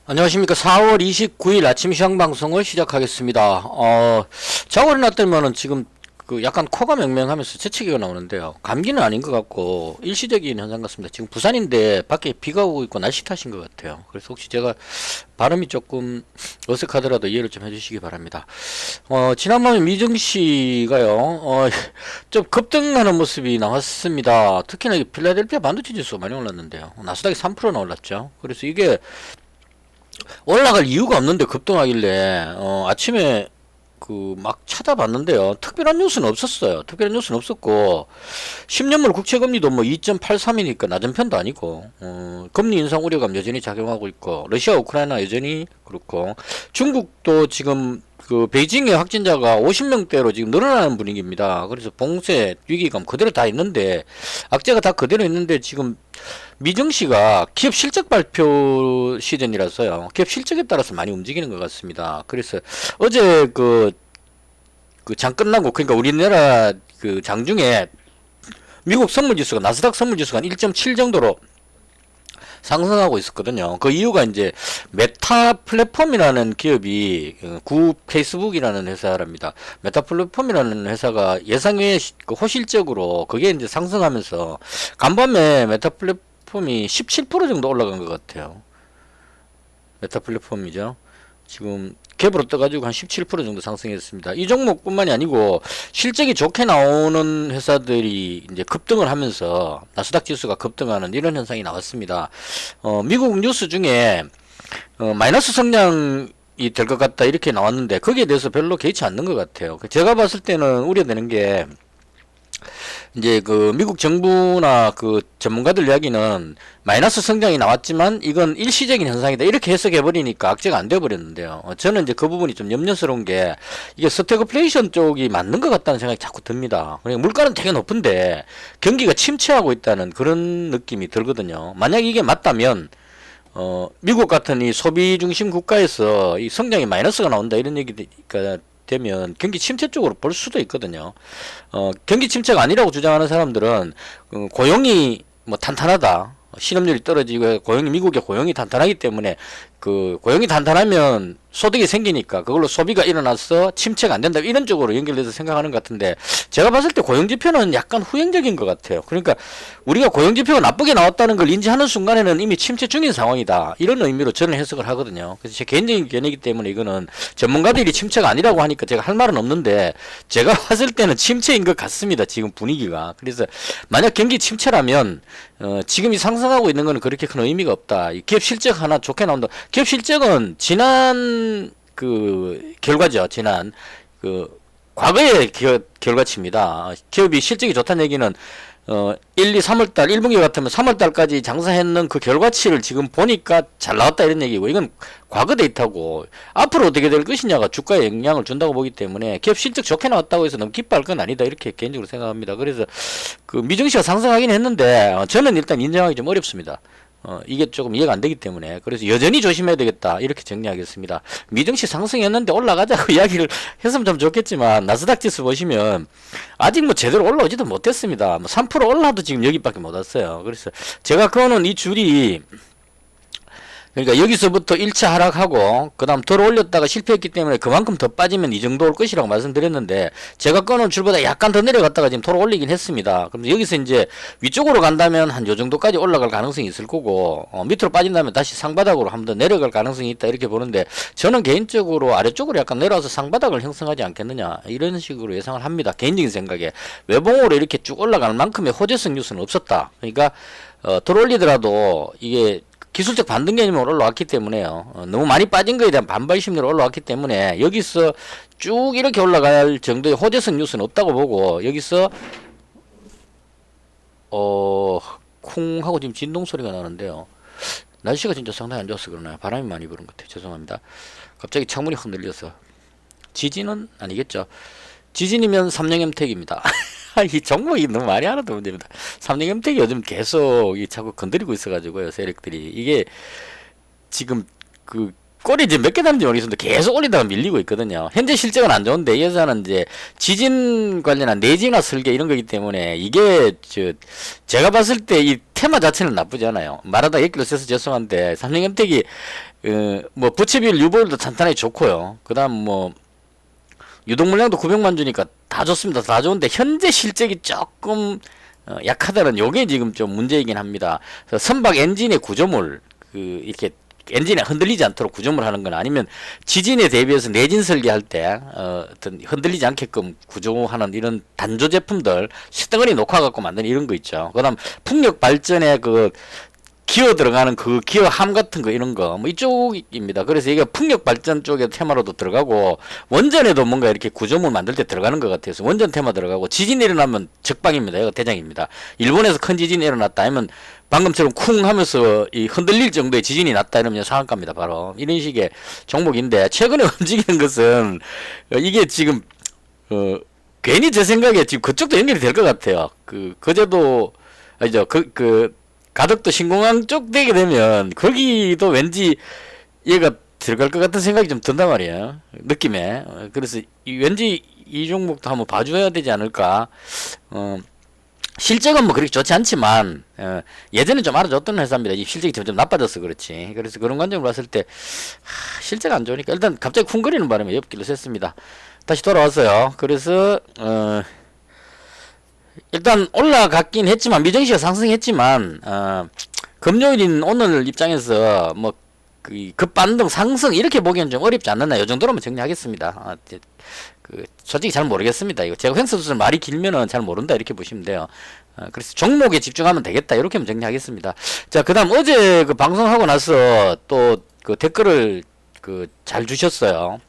안녕하십니까. 4월 29일 아침 시황 방송을 시작하겠습니다. 자고 일어났더니만은 지금 약간 코가 맹맹하면서 재채기가 나오는데요. 감기는 아닌 것 같고 일시적인 현상 같습니다. 지금 부산인데 밖에 비가 오고 있고 날씨 탓인 것 같아요. 그래서 혹시 제가 발음이 조금 어색하더라도 이해를 좀 해주시기 바랍니다. 지난번에 미정 씨가요, 좀 급등하는 모습이 나왔습니다. 특히나 이 필라델피아 반도체 지수가 많이 올랐는데요. 나스닥이 3%나 올랐죠. 그래서 이게 올라갈 이유가 없는데 급등하길래 아침에 막 찾아봤는데요. 특별한 뉴스는 없었어요. 특별한 뉴스는 없었고 10년물 국채금리도 뭐 2.83이니까 낮은 편도 아니고 금리 인상 우려감 여전히 작용하고 있고 러시아 우크라이나 여전히 그렇고 중국도 지금 베이징의 확진자가 50명대로 지금 늘어나는 분위기입니다. 그래서 봉쇄 위기감 그대로 다 있는데 악재가 다 그대로 있는데 지금 미정시가 기업 실적 발표 시즌이라서요. 기업 실적에 따라서 많이 움직이는 것 같습니다. 그래서 어제 장 끝나고 그러니까 우리나라 장중에 미국 선물지수가 나스닥 선물지수가 한 1.7 정도로 상승하고 있었거든요. 그 이유가 이제 메타 플랫폼이라는 기업이 구 페이스북이라는 회사랍니다. 메타 플랫폼이라는 회사가 예상외 호실적으로 그게 이제 상승하면서 간밤에 메타 플랫폼이 17% 정도 올라간 것 같아요. 메타 플랫폼이죠. 지금 갭으로 떠가지고 한 17% 정도 상승했습니다. 이 종목뿐만이 아니고 실적이 좋게 나오는 회사들이 이제 급등을 하면서 나스닥 지수가 급등하는 이런 현상이 나왔습니다. 미국 뉴스 중에 마이너스 성장이 될 것 같다 이렇게 나왔는데 거기에 대해서 별로 개의치 않는 것 같아요. 제가 봤을 때는 우려되는 게 이제 미국 정부나 전문가들 이야기는 마이너스 성장이 나왔지만 이건 일시적인 현상이다 이렇게 해석해 버리니까 악재가 안 돼 버렸는데요. 저는 이제 그 부분이 좀 염려스러운 게 이게 스태그플레이션 쪽이 맞는 것 같다는 생각이 자꾸 듭니다. 그러니까 물가는 되게 높은데 경기가 침체하고 있다는 그런 느낌이 들거든요. 만약 이게 맞다면 미국 같은 이 소비 중심 국가에서 이 성장이 마이너스가 나온다 이런 얘기가 되면 경기 침체 쪽으로 볼 수도 있거든요. 경기 침체가 아니라고 주장하는 사람들은 고용이 뭐 탄탄하다. 실업률이 떨어지고 미국의 고용이 탄탄하기 때문에 고용이 탄탄하면 소득이 생기니까 그걸로 소비가 일어나서 침체가 안 된다 이런 쪽으로 연결돼서 생각하는 것 같은데 제가 봤을 때 고용지표는 약간 후행적인 것 같아요. 그러니까 우리가 고용지표가 나쁘게 나왔다는 걸 인지하는 순간에는 이미 침체 중인 상황이다 이런 의미로 저는 해석을 하거든요. 그래서 제 개인적인 견해이기 때문에 이거는 전문가들이 침체가 아니라고 하니까 제가 할 말은 없는데 제가 봤을 때는 침체인 것 같습니다. 지금 분위기가. 그래서 만약 경기 침체라면 지금 이 상승하고 있는 거는 그렇게 큰 의미가 없다. 기업 실적 하나 좋게 나온다. 기업 실적은 지난 결과죠. 지난 과거의 결과치입니다. 기업이 실적이 좋다는 얘기는 1, 2, 3월달 1분기 같으면 3월달까지 장사했는 그 결과치를 지금 보니까 잘 나왔다 이런 얘기고 이건 과거 데이터고 앞으로 어떻게 될 것이냐가 주가에 영향을 준다고 보기 때문에 기업 실적 좋게 나왔다고 해서 너무 기뻐할 건 아니다 이렇게 개인적으로 생각합니다. 그래서 미증시가 상승하긴 했는데 저는 일단 인정하기 좀 어렵습니다. 이게 조금 이해가 안 되기 때문에 그래서 여전히 조심해야 되겠다 이렇게 정리하겠습니다. 미증시 상승했는데 올라가자고 이야기를 했으면 좀 좋겠지만 나스닥 지수 보시면 아직 뭐 제대로 올라오지도 못했습니다. 뭐 3% 올라도 지금 여기밖에 못 왔어요. 그래서 제가 그거는 이 줄이 그러니까 여기서부터 1차 하락하고 그 다음 덜 올렸다가 실패했기 때문에 그만큼 더 빠지면 이 정도 올 것이라고 말씀드렸는데 제가 꺼놓은 줄보다 약간 더 내려갔다가 지금 덜 올리긴 했습니다. 그럼 여기서 이제 위쪽으로 간다면 한 요 정도까지 올라갈 가능성이 있을 거고 밑으로 빠진다면 다시 상바닥으로 한 번 더 내려갈 가능성이 있다 이렇게 보는데 저는 개인적으로 아래쪽으로 약간 내려와서 상바닥을 형성하지 않겠느냐 이런 식으로 예상을 합니다. 개인적인 생각에 외봉으로 이렇게 쭉 올라갈 만큼의 호재성 뉴스는 없었다. 그러니까 덜 올리더라도 이게 기술적 반등 개념으로 올라왔기 때문에요. 너무 많이 빠진 거에 대한 반발 심리로 올라왔기 때문에 여기서 쭉 이렇게 올라갈 정도의 호재성 뉴스는 없다고 보고 여기서 쿵 하고 지금 진동 소리가 나는데요. 날씨가 진짜 상당히 안 좋아서 그러나요? 바람이 많이 부는 것 같아요. 죄송합니다. 갑자기 창문이 흔들려서 지진은 아니겠죠. 지진이면 삼성엠텍입니다. 이 종목이 너무 많이 알아도 문제입니다. 삼성엠텍이 요즘 계속 자꾸 건드리고 있어가지고요, 세력들이. 이게 지금 꼴이 이제 몇 개 단지 모르겠는데 계속 올리다가 밀리고 있거든요. 현재 실적은 안 좋은데 이 회사는 이제 지진 관련한 내진화 설계 이런 거기 때문에 이게 제가 봤을 때 이 테마 자체는 나쁘지 않아요. 말하다 얘기를 써서 죄송한데 삼성현택이 뭐 부채비율 유보율도 탄탄하게 좋고요. 그다음 뭐 유동 물량도 900만 주니까 다 좋습니다. 다 좋은데 현재 실적이 조금 약하다는 요게 지금 좀 문제이긴 합니다. 그래서 선박 엔진의 구조물 이렇게 엔진이 흔들리지 않도록 구조물 하는 건 아니면 지진에 대비해서 내진 설계할 때 어떤 흔들리지 않게끔 구조하는 이런 단조 제품들 시덩어리 녹화 갖고 만드는 이런 거 있죠. 그다음 풍력 발전에 기어 들어가는 기어함 같은 거 이런 거 뭐 이쪽입니다. 그래서 이게 풍력 발전 쪽에 테마로도 들어가고 원전에도 뭔가 이렇게 구조물 만들 때 들어가는 것 같아서 원전 테마 들어가고 지진 일어나면 적방입니다. 이거 대장입니다. 일본에서 큰 지진이 일어났다 하면 방금처럼 쿵 하면서 이 흔들릴 정도의 지진이 났다 이러면 상한가입니다. 바로 이런 식의 종목인데 최근에 움직이는 것은 이게 지금 괜히 제 생각에 지금 그쪽도 연결이 될 것 같아요. 그제도 아니죠. 가덕도 신공항 쪽 되게 되면 거기도 왠지 얘가 들어갈 것 같은 생각이 좀 든단 말이에요. 느낌에. 그래서 왠지 이 종목도 한번 봐줘야 되지 않을까. 실적은 뭐 그렇게 좋지 않지만 예전에 좀 알아줬던 회사입니다. 이 실적이 점점 나빠져서 그렇지. 그래서 그런 관점으로 봤을 때 실적 안 좋으니까 일단 갑자기 쿵거리는 바람에 옆길로 샜습니다. 다시 돌아왔어요. 그래서 일단 올라갔긴 했지만 미정시가 상승했지만 금요일인 오늘 입장에서 뭐 급반등 상승 이렇게 보기엔 좀 어렵지 않느냐 이 정도로만 정리하겠습니다. 솔직히 잘 모르겠습니다. 이거 제가 횡설수설 말이 길면은 잘 모른다 이렇게 보시면 돼요. 그래서 종목에 집중하면 되겠다 이렇게만 정리하겠습니다. 자, 그다음 어제 방송하고 나서 또 댓글을 잘 주셨어요.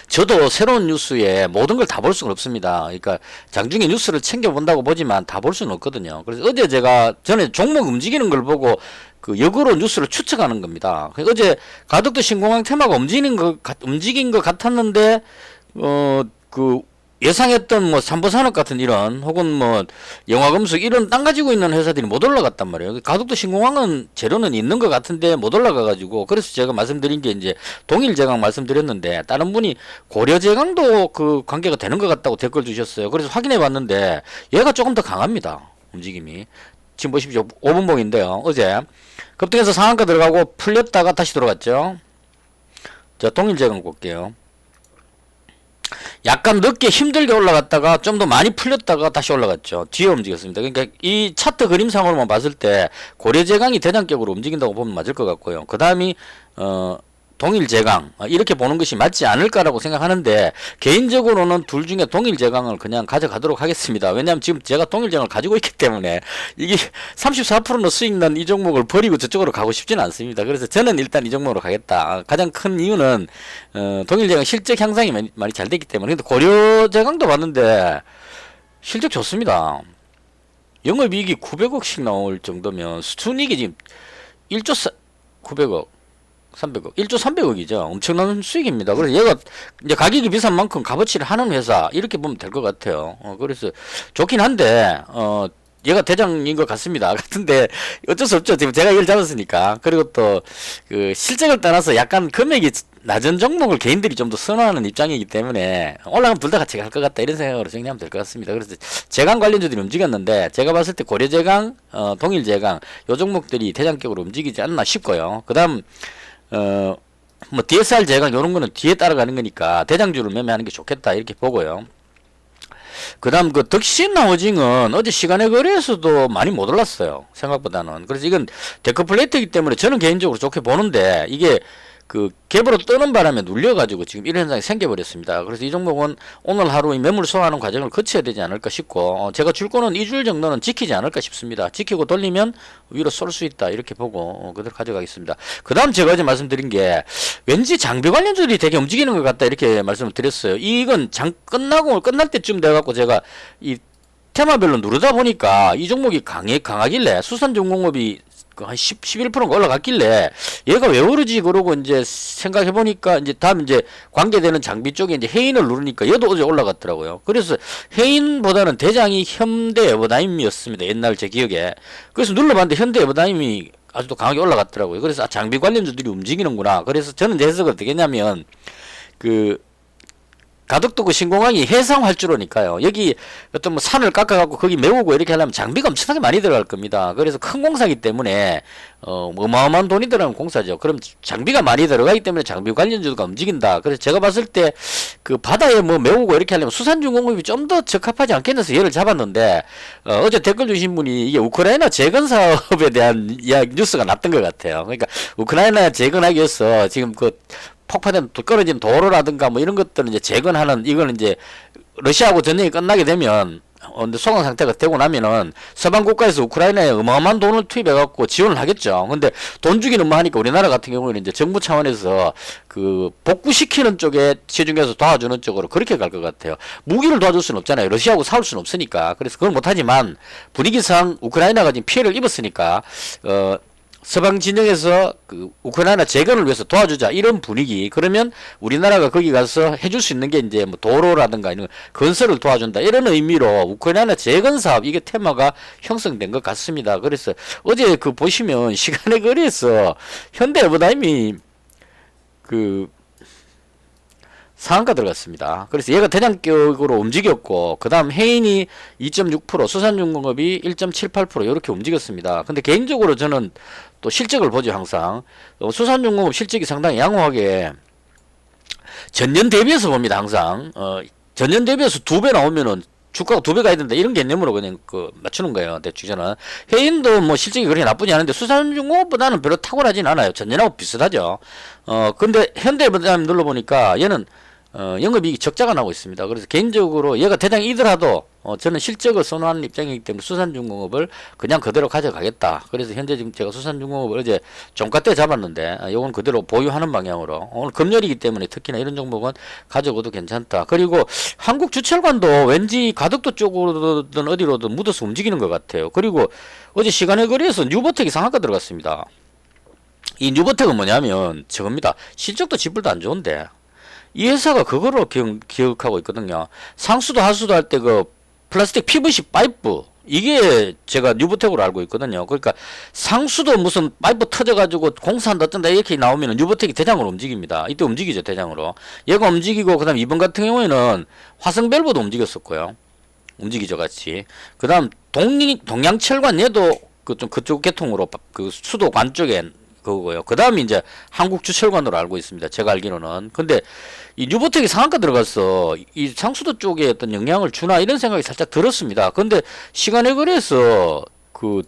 저도 새로운 뉴스에 모든 걸 다 볼 수는 없습니다. 그러니까 장중에 뉴스를 챙겨본다고 보지만 다 볼 수는 없거든요. 그래서 어제 전에 종목 움직이는 걸 보고 역으로 뉴스를 추측하는 겁니다. 어제 가덕도 신공항 테마가 움직인 것 같았는데 예상했던 뭐 삼보산업 같은 이런 혹은 뭐 영화금속 이런 땅 가지고 있는 회사들이 못 올라갔단 말이에요. 가덕도 신공항은 재료는 있는 것 같은데 못 올라가가지고 그래서 제가 말씀드린 게 이제 동일제강 말씀드렸는데 다른 분이 고려제강도 관계가 되는 것 같다고 댓글 주셨어요. 그래서 확인해 봤는데 얘가 조금 더 강합니다. 움직임이. 지금 보십시오. 5분봉인데요. 어제 급등해서 상한가 들어가고 풀렸다가 다시 들어갔죠. 자, 동일제강 볼게요. 약간 늦게 힘들게 올라갔다가 좀 더 많이 풀렸다가 다시 올라갔죠. 뒤에 움직였습니다. 그러니까 이 차트 그림상으로만 봤을 때 고려제강이 대장격으로 움직인다고 보면 맞을 것 같고요. 그 다음이 동일제강 이렇게 보는 것이 맞지 않을까라고 생각하는데 개인적으로는 둘 중에 동일제강을 그냥 가져가도록 하겠습니다. 왜냐하면 지금 제가 동일제강을 가지고 있기 때문에 이게 34%の수익 난 이 종목을 버리고 저쪽으로 가고 싶지는 않습니다. 그래서 저는 일단 이 종목으로 가겠다. 가장 큰 이유는 동일제강 실적 향상이 많이 잘 됐기 때문에. 근데 고려제강도 봤는데 실적 좋습니다. 영업이익이 900억씩 나올 정도면 순이익이 지금 1조 900억 300억, 1조 300억이죠. 엄청난 수익입니다. 그래서 얘가 이제 가격이 비싼 만큼 값어치를 하는 회사 이렇게 보면 될 것 같아요. 그래서 좋긴 한데 얘가 대장인 것 같습니다. 같은데 어쩔 수 없죠. 지금 제가 이걸 잡았으니까. 그리고 또 실적을 떠나서 약간 금액이 낮은 종목을 개인들이 좀 더 선호하는 입장이기 때문에 올라가면 둘 다 같이 갈 것 같다 이런 생각으로 정리하면 될 것 같습니다. 그래서 제강 관련주들이 움직였는데 제가 봤을 때 고려제강, 동일제강 요 종목들이 대장격으로 움직이지 않나 싶고요. 그 다음 뭐 DSR 제강 요런 거는 뒤에 따라가는 거니까 대장주를 매매하는 게 좋겠다 이렇게 보고요. 그 다음 덕신나워징은 어제 시간의 거래에서도 많이 못 올랐어요. 생각보다는. 그래서 이건 데크 플레이트이기 때문에 저는 개인적으로 좋게 보는데 이게 갭으로 뜨는 바람에 눌려가지고 지금 이런 현상이 생겨버렸습니다. 그래서 이 종목은 오늘 하루 이 매물 소화하는 과정을 거쳐야 되지 않을까 싶고 제가 줄 거는 2줄 정도는 지키지 않을까 싶습니다. 지키고 돌리면 위로 쏠 수 있다 이렇게 보고 그대로 가져가겠습니다. 그 다음 제가 어제 말씀드린 게 왠지 장비 관련주들이 되게 움직이는 것 같다 이렇게 말씀을 드렸어요. 이건 끝날 때쯤 돼갖고 제가 이 테마별로 누르다 보니까 이 종목이 강하길래 수산중공업이 한 11%가 올라갔길래 얘가 왜 오르지 그러고 이제 생각해 보니까 이제 다음 이제 관계되는 장비 쪽에 이제 해인을 누르니까 얘도 어제 올라갔더라고요. 그래서 해인보다는 대장이 현대 에버다임이었습니다. 옛날 제 기억에. 그래서 눌러봤는데 현대 에버다임이 아주도 강하게 올라갔더라고요. 그래서 장비 관련주들이 움직이는구나. 그래서 저는 내 해석을 어떻게 했냐면 그 가덕도 신공항이 해상 활주로니까요. 여기 어떤 뭐 산을 깎아갖고 거기 메우고 이렇게 하려면 장비가 엄청나게 많이 들어갈 겁니다. 그래서 큰 공사기 때문에 어마어마한 돈이 들어가는 공사죠. 그럼 장비가 많이 들어가기 때문에 장비 관련주가 움직인다. 그래서 제가 봤을 때 그 바다에 뭐 메우고 이렇게 하려면 수산중공업이 좀 더 적합하지 않겠는서 얘를 잡았는데 어제 댓글 주신 분이 이게 우크라이나 재건 사업에 대한 이야기 뉴스가 났던 것 같아요. 그러니까 우크라이나 재건하기 위해서 지금 그 폭파된 끊어진 도로라든가 뭐 이런 것들은 이제 재건하는 이거는 이제 러시아하고 전쟁이 끝나게 되면 근데 소강 상태가 되고 나면은 서방 국가에서 우크라이나에 어마어마한 돈을 투입해 갖고 지원을 하겠죠. 근데 돈 주기는 뭐 하니까 우리나라 같은 경우는 이제 정부 차원에서 그 복구시키는 쪽에 시중에서 도와주는 쪽으로 그렇게 갈 것 같아요. 무기를 도와줄 수는 없잖아요. 러시아하고 싸울 수는 없으니까. 그래서 그걸 못하지만 분위기상 우크라이나가 지금 피해를 입었으니까 서방 진영에서 그 우크라이나 재건을 위해서 도와주자 이런 분위기. 그러면 우리나라가 거기 가서 해줄 수 있는 게 이제 뭐 도로라든가 이런 건설을 도와준다 이런 의미로 우크라이나 재건 사업 이게 테마가 형성된 것 같습니다. 그래서 어제 그 보시면 시간의 거리에서 현대해버다임이 그 상한가 들어갔습니다. 그래서 얘가 대장격으로 움직였고 그 다음 해인이 2.6% 수산중공업이 1.78% 이렇게 움직였습니다. 근데 개인적으로 저는 또 실적을 보죠. 항상 수산중공업 실적이 상당히 양호하게 전년 대비해서 봅니다. 항상 전년 대비해서 2배 나오면은 주가가 2배 가야 된다 이런 개념으로 그냥 그 맞추는 거예요. 대충 저는 해인도 뭐 실적이 그렇게 나쁘지 않은데 수산중공업보다는 별로 탁월하진 않아요. 전년하고 비슷하죠. 근데 현대해버다임 눌러보니까 얘는 영업이익이 적자가 나고 있습니다. 그래서 개인적으로 얘가 대장이더라도 저는 실적을 선호하는 입장이기 때문에 수산중공업을 그냥 그대로 가져가겠다. 그래서 현재 지금 제가 수산중공업을 어제 종가 때 잡았는데 요건 그대로 보유하는 방향으로 오늘 금요일이기 때문에 특히나 이런 종목은 가져가도 괜찮다. 그리고 한국주철관도 왠지 가덕도 쪽으로든 어디로든 묻어서 움직이는 것 같아요. 그리고 어제 시간의 거리에서 뉴버텍이 상한가 들어갔습니다. 이 뉴버텍은 뭐냐면 저겁니다. 실적도 지불도 안 좋은데 이 회사가 그거로 기억하고 있거든요. 상수도 하수도 할 때 그 플라스틱 PVC 파이프 이게 제가 뉴버텍으로 알고 있거든요. 그러니까 상수도 무슨 파이프 터져가지고 공사한다 뜬다 이렇게 나오면 뉴버텍이 대장으로 움직입니다. 이때 움직이죠. 대장으로. 얘가 움직이고 그 다음 이번 같은 경우에는 화성밸브도 움직였었고요. 움직이죠. 같이. 그 다음 동양철관 얘도 좀 그쪽 계통으로 그 수도관 쪽에 그거고요. 그 다음에 이제 한국주철관으로 알고 있습니다. 제가 알기로는. 근데 이 뉴버텍이 상한가 들어가서 이 상수도 쪽에 어떤 영향을 주나 이런 생각이 살짝 들었습니다. 근데 시간의 거리에서 그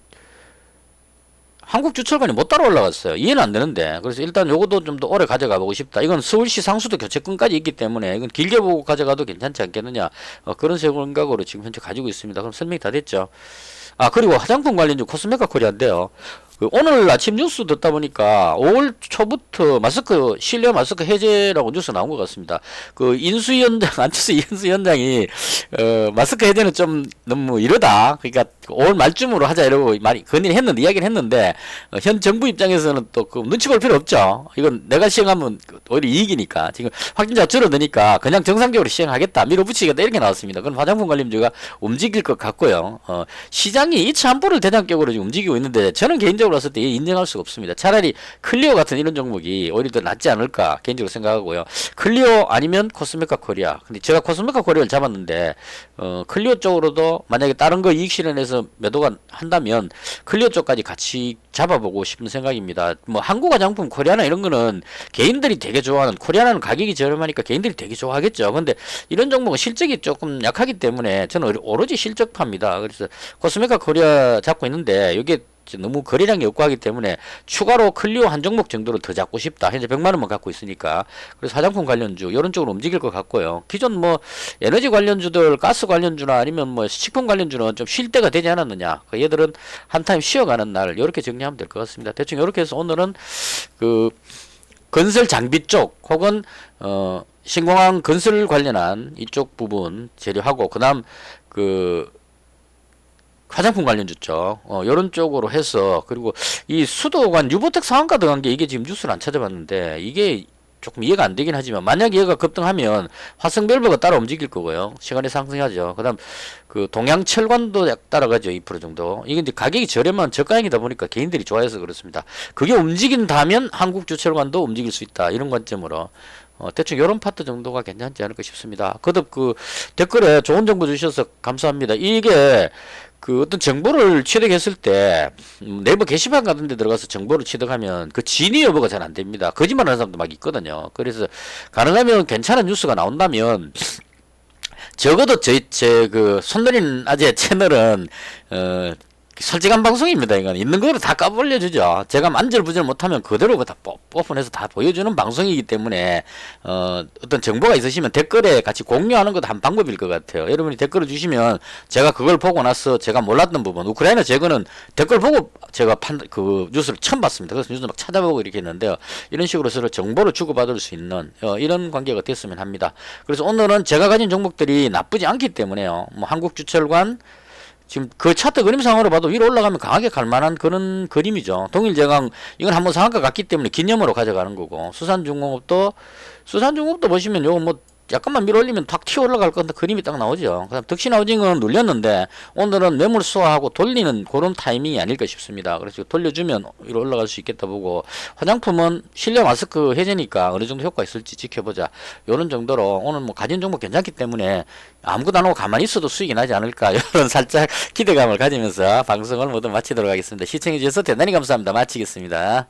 한국주철관이 못 따라 올라갔어요. 이해는 안 되는데. 그래서 일단 요것도 좀 더 오래 가져가 보고 싶다. 이건 서울시 상수도 교체권까지 있기 때문에 이건 길게 보고 가져가도 괜찮지 않겠느냐. 그런 생각으로 지금 현재 가지고 있습니다. 그럼 설명이 다 됐죠. 그리고 화장품 관련주 코스메카 코리아인데요. 오늘 아침 뉴스 듣다 보니까 5월 초부터 실내 마스크 해제라고 뉴스 나온 것 같습니다. 그 인수위원장, 안철수 인수위원장이, 마스크 해제는 좀 너무 이러다. 그러니까 5월 말쯤으로 하자 이러고 건의를 했는데, 이야기를 했는데, 현 정부 입장에서는 또 그 눈치 볼 필요 없죠. 이건 내가 시행하면 오히려 이익이니까. 지금 확진자가 줄어드니까 그냥 정상적으로 시행하겠다. 밀어붙이겠다. 이렇게 나왔습니다. 그럼 화장품 관련주가 움직일 것 같고요. 시장이 이차 한포를 대장격으로 지금 움직이고 있는데, 저는 개인적으로 봤을 때 인정할 수가 없습니다. 차라리 클리오 같은 이런 종목이 오히려 더 낫지 않을까 개인적으로 생각하고요. 클리오 아니면 코스메카 코리아. 근데 제가 코스메카 코리아를 잡았는데 클리오 쪽으로도 만약에 다른 거 이익 실현해서 매도가 한다면 클리오 쪽까지 같이 잡아보고 싶은 생각입니다. 뭐 한국 화장품 코리아나 이런 거는 개인들이 되게 좋아하는, 코리아나는 가격이 저렴하니까 개인들이 되게 좋아하겠죠. 근데 이런 종목은 실적이 조금 약하기 때문에 저는 오로지 실적파입니다. 그래서 코스메카 코리아 잡고 있는데 이게 너무 거래량이 없고 하기 때문에 추가로 클리오 한 종목 정도로 더 잡고 싶다. 현재 100만 원만 갖고 있으니까. 그래서 화장품 관련주 이런 쪽으로 움직일 것 같고요. 기존 뭐 에너지 관련주들, 가스 관련주나 아니면 뭐 식품 관련주는 좀 쉴 때가 되지 않았느냐. 얘들은 한 타임 쉬어가는 날 이렇게 정리하면 될 것 같습니다. 대충 이렇게 해서 오늘은 그 건설 장비 쪽 혹은 신공항 건설 관련한 이쪽 부분 재료하고 그다음 그 화장품 관련주 쪽, 요런 쪽으로 해서, 그리고 이 수도관 뉴버텍 상한가 들어간 게 이게 지금 뉴스를 안 찾아봤는데, 이게 조금 이해가 안 되긴 하지만 만약에 얘가 급등하면 화성밸브가 따라 움직일 거고요. 시간이 상승하죠. 그다음 그 동양철관도 약 따라가죠. 2% 정도. 이게 이제 가격이 저렴한 저가형이다 보니까 개인들이 좋아해서 그렇습니다. 그게 움직인다면 한국주철관도 움직일 수 있다. 이런 관점으로 대충 요런 파트 정도가 괜찮지 않을까 싶습니다. 거듭 그 댓글에 좋은 정보 주셔서 감사합니다. 이게 그 어떤 정보를 취득했을 때 네이버 게시판 같은 데 들어가서 정보를 취득하면 그 진위 여부가 잘 안 됩니다. 거짓말하는 사람도 막 있거든요. 그래서 가능하면 괜찮은 뉴스가 나온다면 적어도 제 그 손들인 아재 채널은 솔직한 방송입니다. 이건 있는 거로 다 까불려주죠. 제가 만절부절 못하면 그대로 다 오픈해서 다 보여주는 방송이기 때문에 어떤 정보가 있으시면 댓글에 같이 공유하는 것도 한 방법일 것 같아요. 여러분이 댓글을 주시면 제가 그걸 보고 나서 제가 몰랐던 부분, 우크라이나 제거는 댓글 보고 제가 그 뉴스를 처음 봤습니다. 그래서 뉴스 막 찾아보고 이렇게 했는데요. 이런 식으로 서로 정보를 주고받을 수 있는 이런 관계가 됐으면 합니다. 그래서 오늘은 제가 가진 종목들이 나쁘지 않기 때문에요. 뭐 한국주철관 지금 그 차트 그림상으로 봐도 위로 올라가면 강하게 갈 만한 그런 그림이죠. 동일제강 이건 한번 상한가 갔기 때문에 기념으로 가져가는 거고 수산중공업도 보시면 요거 뭐 약간만 밀어 올리면 탁 튀어 올라갈 것 같은 그림이 딱 나오죠. 그다음 덕신하우징은 눌렸는데 오늘은 매물 수화하고 돌리는 그런 타이밍이 아닐까 싶습니다. 그래서 돌려주면 위로 올라갈 수 있겠다 보고 화장품은 실내 마스크 해제니까 어느 정도 효과 있을지 지켜보자. 요런 정도로 오늘 뭐 가진 종목 괜찮기 때문에 아무것도 안 하고 가만히 있어도 수익이 나지 않을까 이런 살짝 기대감을 가지면서 방송을 모두 마치도록 하겠습니다. 시청해 주셔서 대단히 감사합니다. 마치겠습니다.